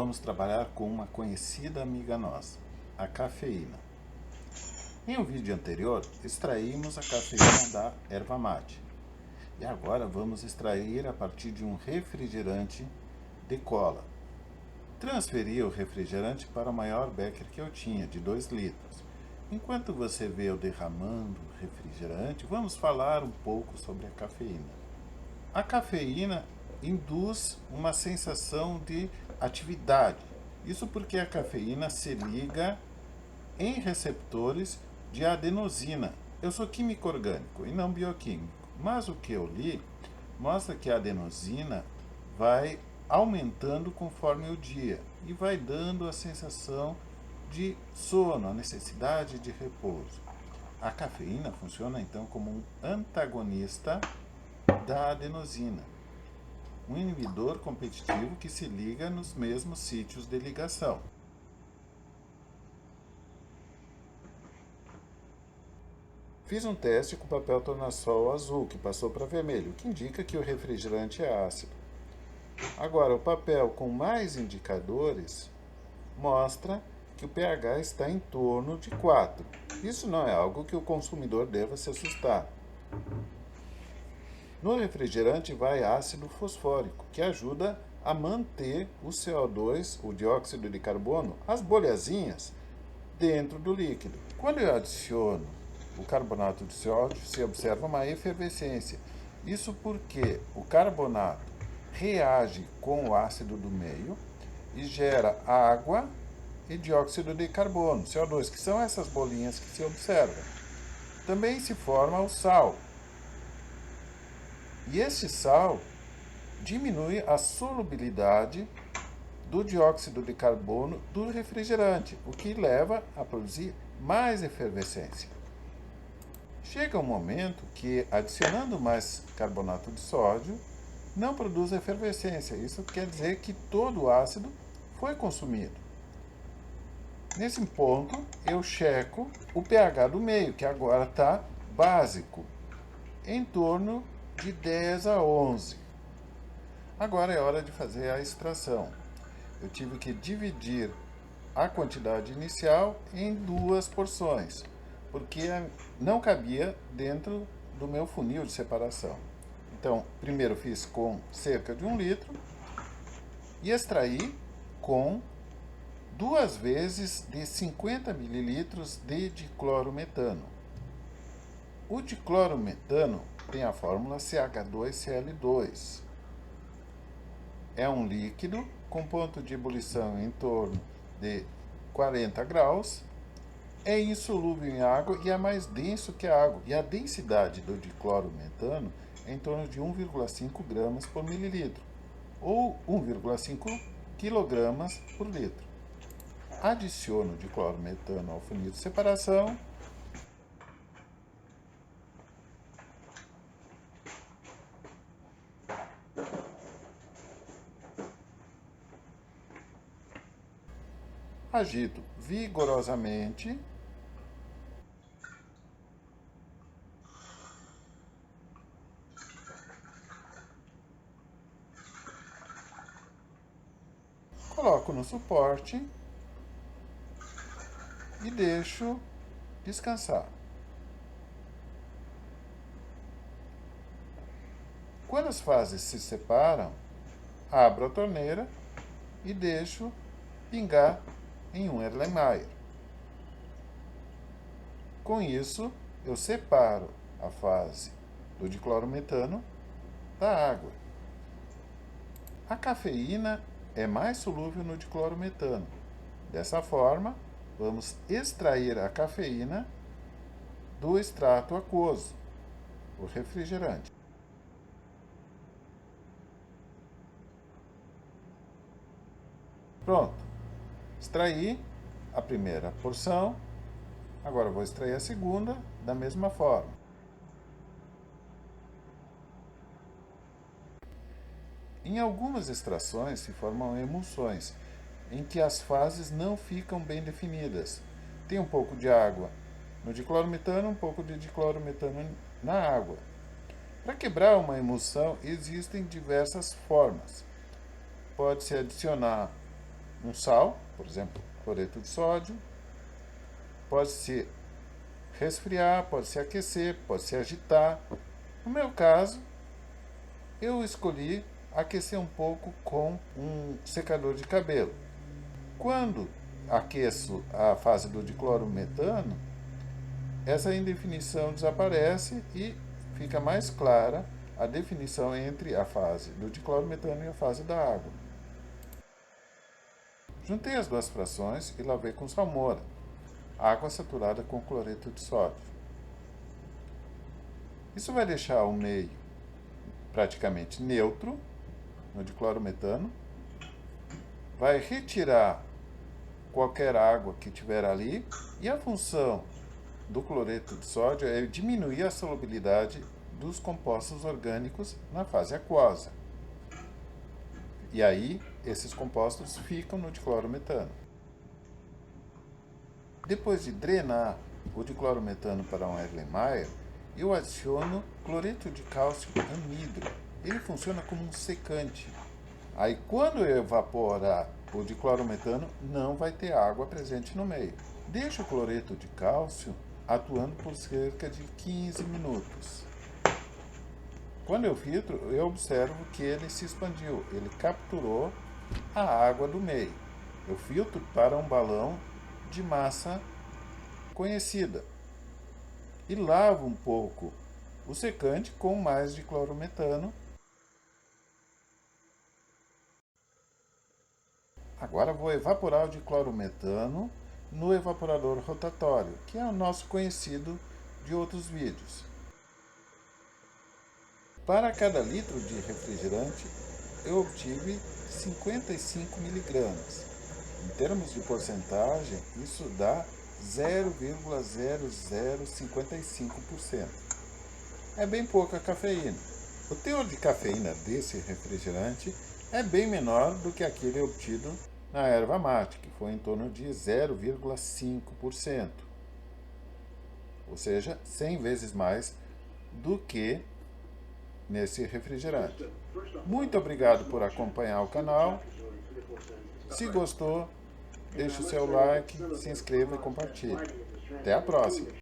vamos trabalhar com uma conhecida amiga nossa, a cafeína. Em um vídeo anterior, extraímos a cafeína da erva mate. E agora vamos extrair a partir de um refrigerante de cola. Transferi o refrigerante para o maior becker que eu tinha, de 2 litros. Enquanto você vê eu derramando o refrigerante, vamos falar um pouco sobre a cafeína. A cafeína induz uma sensação de atividade. Isso porque a cafeína se liga em receptores de adenosina. Eu sou químico orgânico e não bioquímico, mas o que eu li mostra que a adenosina vai aumentando conforme o dia e vai dando a sensação de sono, a necessidade de repouso. A cafeína funciona então como um antagonista da adenosina, um inibidor competitivo que se liga nos mesmos sítios de ligação. Fiz um teste com papel tornassol azul, que passou para vermelho, o que indica que o refrigerante é ácido. Agora, o papel com mais indicadores mostra que o pH está em torno de 4. Isso não é algo que o consumidor deva se assustar. No refrigerante vai ácido fosfórico, que ajuda a manter o CO2, o dióxido de carbono, as bolhazinhas, dentro do líquido. Quando eu adiciono o carbonato de sódio, se observa uma efervescência. Isso porque o carbonato reage com o ácido do meio e gera água e dióxido de carbono, CO2, que são essas bolinhas que se observam. Também se forma o sal. E esse sal diminui a solubilidade do dióxido de carbono do refrigerante, o que leva a produzir mais efervescência. Chega um momento que, adicionando mais carbonato de sódio, não produz efervescência. Isso quer dizer que todo o ácido foi consumido. Nesse ponto, eu checo o pH do meio, que agora está básico, em torno de 10 a 11. Agora é hora de fazer a extração. Eu tive que dividir a quantidade inicial em 2 porções, porque não cabia dentro do meu funil de separação. Então, primeiro fiz com cerca de 1 litro e extraí com 2 vezes de 50 mililitros de diclorometano. O diclorometano tem a fórmula CH2Cl2. É um líquido com ponto de ebulição em torno de 40 graus, é insolúvel em água e é mais denso que a água. E a densidade do diclorometano é em torno de 1,5 gramas por mililitro, ou 1,5 quilogramas por litro. Adiciono o diclorometano ao funil de separação. Agito vigorosamente. Coloco no suporte e deixo descansar. Quando as fases se separam, abro a torneira e deixo pingar em um Erlenmeyer. Com isso, eu separo a fase do diclorometano da água. A cafeína é mais solúvel no diclorometano. Dessa forma, vamos extrair a cafeína do extrato aquoso, o refrigerante. Pronto. Extraí a primeira porção. Agora vou extrair a segunda da mesma forma. Em algumas extrações se formam emulsões, em que as fases não ficam bem definidas. Tem um pouco de água no diclorometano, um pouco de diclorometano na água. Para quebrar uma emulsão existem diversas formas. Pode-se adicionar um sal, por exemplo, cloreto de sódio. Pode-se resfriar, pode-se aquecer, pode-se agitar. No meu caso, eu escolhi aquecer um pouco com um secador de cabelo. Quando aqueço a fase do diclorometano, essa indefinição desaparece e fica mais clara a definição entre a fase do diclorometano e a fase da água. Juntei as duas frações e lavei com salmoura, água saturada com cloreto de sódio. Isso vai deixar o meio praticamente neutro no diclorometano, vai retirar qualquer água que tiver ali, e a função do cloreto de sódio é diminuir a solubilidade dos compostos orgânicos na fase aquosa. E aí, esses compostos ficam no diclorometano. Depois de drenar o diclorometano para um Erlenmeyer, eu adiciono cloreto de cálcio anidro. Ele funciona como um secante. Aí, quando eu evaporar o diclorometano, não vai ter água presente no meio. Deixo o cloreto de cálcio atuando por cerca de 15 minutos. Quando eu filtro, eu observo que ele se expandiu, ele capturou a água do meio. Eu filtro para um balão de massa conhecida e lavo um pouco o secante com mais diclorometano. Agora vou evaporar o diclorometano no evaporador rotatório, que é o nosso conhecido de outros vídeos. Para cada litro de refrigerante, eu obtive 55 miligramas. Em termos de porcentagem, isso dá 0,0055%. É bem pouca cafeína. O teor de cafeína desse refrigerante é bem menor do que aquele obtido na erva mate, que foi em torno de 0,5%. Ou seja, 100 vezes mais do que nesse refrigerante. Muito obrigado por acompanhar o canal. Se gostou, deixe o seu like, se inscreva e compartilhe. Até a próxima!